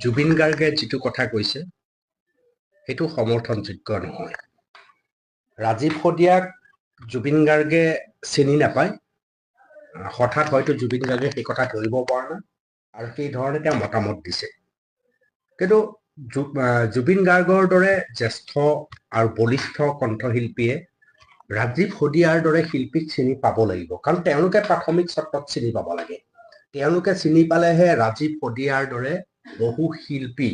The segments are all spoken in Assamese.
জুবিন গাৰ্গে যিটো কথা কৈছে সেইটো সমৰ্থনযোগ্য নহয়। ৰাজীৱ সদিয়াক জুবিন গাৰ্গে চিনি নাপায়, হঠাৎ হয়তো জুবিন গাৰ্গে সেই কথা ধৰিব পৰা নাই আৰু সেই ধৰণে তেওঁ মতামত দিছে। কিন্তু জুবিন গাৰ্গৰ দৰে জ্যেষ্ঠ আৰু বলিষ্ঠ কণ্ঠশিল্পীয়ে ৰাজীৱ সদিয়াৰ দৰে শিল্পীক চিনি পাব লাগিব, কাৰণ তেওঁলোকে প্ৰাথমিক চত্বত চিনি পাব লাগে। তেওঁলোকে চিনি পালেহে ৰাজীৱ সদিয়াৰ দৰে বহু শিল্পী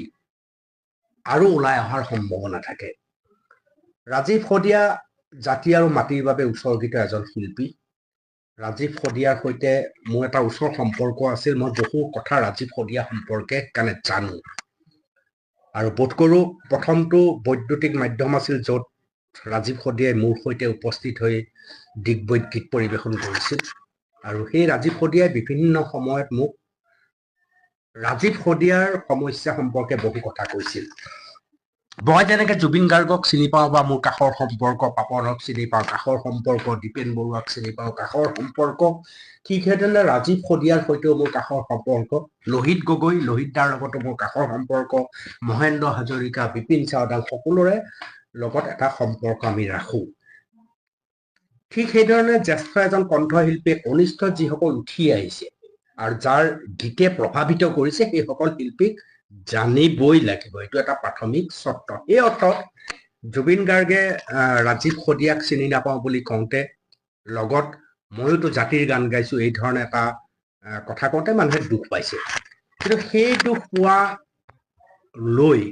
আৰু ওলাই অহাৰ সম্ভাৱনা থাকে। ৰাজীৱ সদিয়া জাতি আৰু মাটিৰ বাবে উৎসৰ্গিত এজন শিল্পী। ৰাজীৱ সদিয়াৰ সৈতে মোৰ এটা ওচৰ সম্পৰ্ক আছিল। মই বহু কথা ৰাজীৱ সদিয়া সম্পৰ্কে সেইকাৰণে জানো আৰু বোধ কৰোঁ প্ৰথমটো বৈদ্যুতিক মাধ্যম আছিল য'ত ৰাজীৱ সদিয়াই মোৰ সৈতে উপস্থিত হৈ দিগবৈত গীত পৰিৱেশন কৰিছিল আৰু সেই ৰাজীৱ সদিয়াই বিভিন্ন সময়ত মোক ৰাজীৱ সদিয়াৰ সমস্যা সম্পৰ্কে বহু কথা কৈছিল। মই যেনেকে জুবিন গাৰ্গক চিনি পাওঁ বা মোৰ কাষৰ সম্পৰ্ক পাপনক চিনি পাওঁ, কাষৰ সম্পৰ্ক দীপেন বৰুৱাক চিনি পাওঁ, কাষৰ সম্পৰ্ক ঠিক সেইদৰে ৰাজীৱ সদিয়াৰ সৈতেও মোৰ কাষৰ সম্পৰ্ক, লোহিত গগৈ লোহিতদাৰ লগতো মোৰ কাষৰ সম্পৰ্ক, মহেন্দ্ৰ হাজৰিকা, বিপিন চাওডাল সকলোৰে লগত এটা সম্পৰ্ক আমি ৰাখো। ঠিক সেইধৰণে জ্যেষ্ঠ এজন কণ্ঠশিল্পীয়ে কনিষ্ঠ যিসকল উঠি আহিছে আৰু যাৰ গীতে প্ৰভাৱিত কৰিছে সেইসকল শিল্পীক জানিবই লাগিব, এইটো এটা প্ৰাথমিক চৰ্ত। এই অৰ্থত জুবিন গাৰ্গে ৰাজীৱ সদিয়াক চিনি নাপাওঁ বুলি কওঁতে লগত ময়োতো জাতিৰ গান গাইছো এই ধৰণে এটা কথা কওঁতে মানুহে দুখ পাইছে। কিন্তু সেই দুখ পোৱা লৈ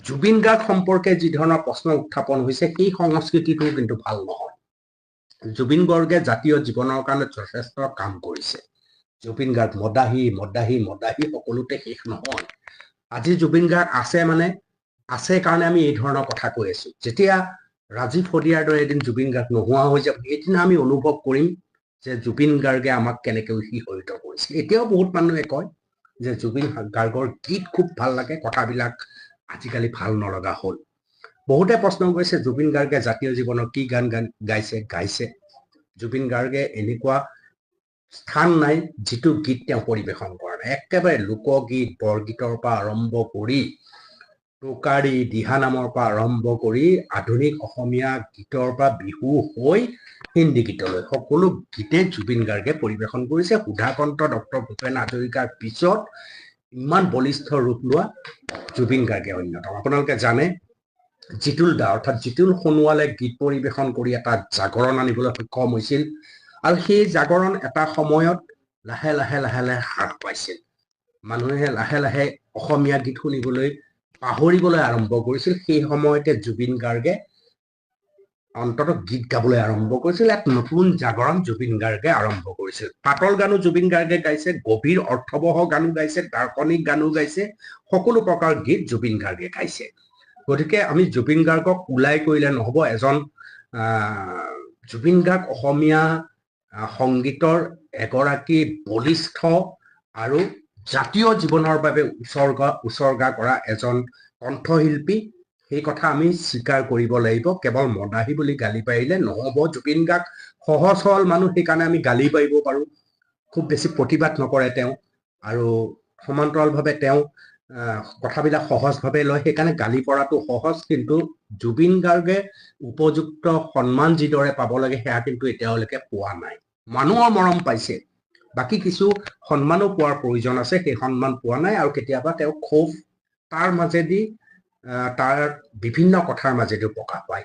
জুবিন গাৰ্গ সম্পৰ্কে যি ধৰণৰ প্ৰশ্ন উত্থাপন হৈছে সেই সংস্কৃতিটো কিন্তু ভাল নহয়। জুবিন গাৰ্গে জাতীয় জীৱনৰ কাৰণে যথেষ্ট কাম কৰিছে। জুবিন গাৰ্গ মদাহী মদাহী মদাহী সকলোতে শেষ নহয়। আজি জুবিন গাৰ্গ আছে মানে আছে কাৰণে আমি এই ধৰণৰ কথা কৈ আছো। যেতিয়া ৰাজীৱ সদিয়াৰ দৰে এদিন জুবিন গাৰ্গ নোহোৱা হৈ যাব, সেইদিনা আমি অনুভৱ কৰিম যে জুবিন গাৰ্গে আমাক কেনেকৈ শিহৰিত কৰিছিল। এতিয়াও বহুত মানুহে কয় যে জুবিন গাৰ্গৰ গীত খুব ভাল লাগে, কথাবিলাক আজিকালি ভাল নলগা হ'ল। বহুতে প্ৰশ্ন কৰিছে জুবিন গাৰ্গে জাতীয় জীৱনৰ কি গান গাইছে। জুবিন গাৰ্গে এনেকুৱা স্থান নাই যিটো গীত তেওঁ পৰিৱেশন কৰা নাই। একেবাৰে লোকগীত বৰগীতৰ পৰা আৰম্ভ কৰি টোকাৰী দিহানামৰ পৰা আৰম্ভ কৰি আধুনিক অসমীয়া গীতৰ পৰা বিহু হৈ হিন্দী গীতলৈ সকলো গীতে জুবিন গাৰ্গে পৰিৱেশন কৰিছে। সুধাকন্ত ডক্টৰ ভূপেন হাজৰিকাৰ পিছত ইমান বলিষ্ঠ ৰূপ লোৱা জুবিন গাৰ্গে অন্যতম। আপোনালোকে জানে জিতুল দা অৰ্থাৎ জিতুল সোণোৱালে গীত পৰিৱেশন কৰি এটা জাগৰণ আনিবলৈ সক্ষম হৈছিল আৰু সেই জাগৰণ এটা সময়ত লাহে লাহে লাহে লাহে হ্ৰাস পাইছিল। মানুহে লাহে লাহে অসমীয়া গীত শুনিবলৈ পাহৰিবলৈ আৰম্ভ কৰিছিল। সেই সময়তে জুবিন গাৰ্গে অন্ততঃ গীত গাবলৈ আৰম্ভ কৰিছিল। এক নতুন জাগৰণ জুবিন গাৰ্গে আৰম্ভ কৰিছিল। পাতল গানো জুবিন গাৰ্গে গাইছে, গভীৰ অৰ্থবহ গানো গাইছে, দাৰ্শনিক গানো গাইছে, সকলো প্ৰকাৰ গীত জুবিন গাৰ্গে গাইছে। গতিকে আমি জুবিন গাৰ্গক ওলাই কৰিলে নহ'ব। এজন জুবিন গাৰ্গ অসমীয়া সংগীতৰ এগৰাকী বলিষ্ঠ আৰু জাতীয় জীৱনৰ বাবে উচৰ্গা কৰা এজন কণ্ঠশিল্পী। সেই কথা আমি স্বীকাৰ কৰিব লাগিব। কেৱল মদাহী বুলি গালি পাৰিলে নহ'ব। জুবিন গাৰ্গ সহজ সৰল মানুহ, সেইকাৰণে আমি গালি পাৰিব পাৰোঁ। খুব বেছি প্ৰতিবাদ নকৰে তেওঁ আৰু সমান্তৰালভাৱে তেওঁ কথাবিলাক সহজভাৱে লয়, সেইকাৰণে গালি পৰাটো সহজ। কিন্তু জুবিন গাৰ্গে উপযুক্ত সন্মান যিদৰে পাব লাগে সেয়া কিন্তু এতিয়ালৈকে পোৱা নাই। মানুহৰ মৰম পাইছে, বাকী কিছু সন্মানো পোৱাৰ প্ৰয়োজন আছে, সেই সন্মান পোৱা নাই আৰু কেতিয়াবা তেওঁ ক্ষোভ তাৰ মাজেদি তাৰ বিভিন্ন কথাৰ মাজেদিও প্ৰকাশ পায়।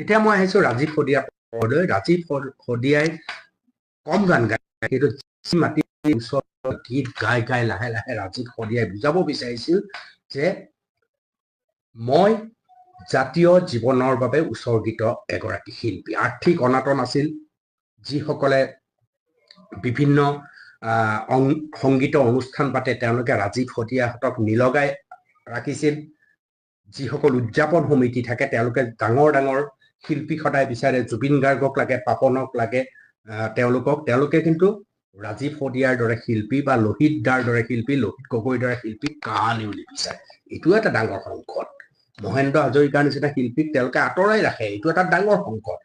এতিয়া মই আহিছো ৰাজীৱ সদিয়াৰ ওপৰলৈ। ৰাজীৱ সদিয়াই কম গান গায়, কিন্তু গীত গাই গাই লাহে লাহে ৰাজীৱ সদিয়াই বুজাব বিচাৰিছিল যে মই জাতীয় জীৱনৰ বাবে উচৰ্গিত এগৰাকী শিল্পী। আৰ্থিক অনাটন আছিল, যিসকলে বিভিন্ন সংগীত অনুষ্ঠান পাতে তেওঁলোকে ৰাজীৱ সদিয়াহঁতক নিলগাই ৰাখিছিল। যিসকল উদযাপন সমিতি থাকে তেওঁলোকে ডাঙৰ ডাঙৰ শিল্পী সদায় বিচাৰে, জুবিন গাৰ্গক লাগে, পাপনক লাগে, তেওঁলোকে কিন্তু ৰাজীৱ সদিয়াৰ দৰে শিল্পী বা লোহিত দাৰ দৰে শিল্পী, লোহিত গগৈৰ দৰে শিল্পী কাহানিও নিবিচাৰে। এইটো এটা ডাঙৰ সংকট। মহেন্দ্ৰ হাজৰিকাৰ নিচিনা শিল্পীক তেওঁলোকে আঁতৰাই ৰাখে, এইটো এটা ডাঙৰ সংকট।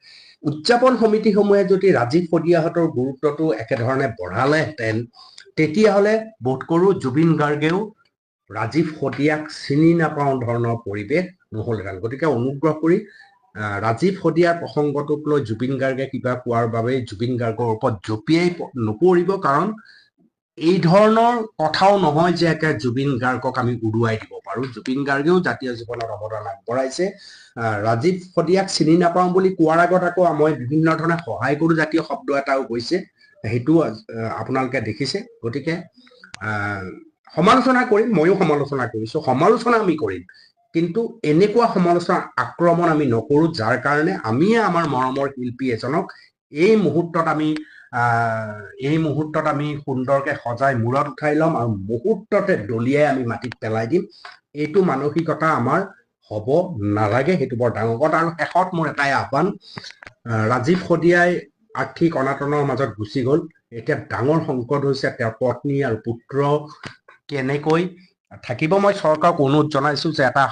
উদযাপন সমিতিসমূহে যদি ৰাজীৱ সদিয়াহঁতৰ গুৰুত্বটো একেধৰণে বঢ়ালেহেঁতেন তেতিয়াহ'লে বোধ কৰোঁ জুবিন গাৰ্গেও ৰাজীৱ শদিয়াক চিনি নাপাওঁ ধৰণৰ পৰিৱেশ নহ'লহেঁতেন। গতিকে অনুগ্ৰহ কৰি ৰাজীৱ শদিয়াৰ প্ৰসংগটোক লৈ জুবিন গাৰ্গে কিবা কোৱাৰ বাবে জুবিন গাৰ্গৰ ওপৰত জঁপিয়াই নপৰিব, কাৰণ এই ধৰণৰ কথাও নহয় যে একে জুবিন গাৰ্গক আমি উৰুৱাই দিব পাৰোঁ। জুবিন গাৰ্গেও জাতীয় জীৱনত অৱদান আগবঢ়াইছে। ৰাজীৱ শদিয়াক চিনি নাপাওঁ বুলি কোৱাৰ আগত আকৌ মই বিভিন্ন ধৰণে সহায় কৰোঁ জাতীয় শব্দ এটাও কৈছে, সেইটো আপোনালোকে দেখিছে। গতিকে সমালোচনা কৰিম, ময়ো সমালোচনা কৰিছোঁ, সমালোচনা আমি কৰিম, কিন্তু এনেকুৱা সমালোচনা আক্ৰমণ আমি নকৰোঁ যাৰ কাৰণে আমিয়ে আমাৰ মৰমৰ শিল্পী এজনক এই মুহূৰ্তত আমি সুন্দৰকে সজাই মূৰত উঠাই ল'ম আৰু মুহূৰ্ততে দলিয়াই আমি মাটিত পেলাই দিম। এইটো মানসিকতা আমাৰ হ'ব নালাগে, সেইটো বৰ ডাঙৰ কথা। আৰু শেষত মোৰ এটাই আহ্বান, ৰাজীৱ শদিয়াই আৰ্থিক অনাটনৰ মাজত গুচি গ'ল। এতিয়া ডাঙৰ সংকট হৈছে তেওঁৰ পত্নী আৰু পুত্ৰ কেনেকৈ থাকিব। মই চৰকাৰক অনুৰোধ জনাইছোঁ যে এটা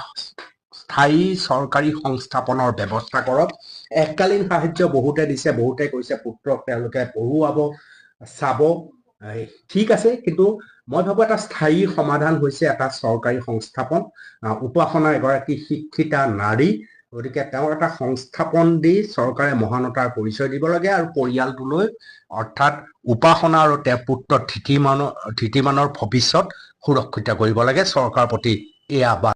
স্থায়ী চৰকাৰী সংস্থাপনৰ ব্যৱস্থা কৰক। এককালীন সাহায্য বহুতে দিছে, বহুতে কৈছে পুত্ৰক তেওঁলোকে পঢ়ুৱাব, চাব, ঠিক আছে, কিন্তু মই ভাবোঁ এটা স্থায়ী সমাধান হৈছে এটা চৰকাৰী সংস্থাপন। উপাসনা এগৰাকী শিক্ষিতা নাৰী, গতিকে তেওঁৰ এটা সংস্থাপন দি চৰকাৰে মহানতাৰ পৰিচয় দিব লাগে আৰু পৰিয়ালটোলৈ, অৰ্থাৎ উপাসনা আৰু তেওঁৰ পুত্ৰ ধৃতিমানৰ ভৱিষ্যত সুৰক্ষিত কৰিব লাগে। চৰকাৰৰ প্ৰতি এই আহ্বান।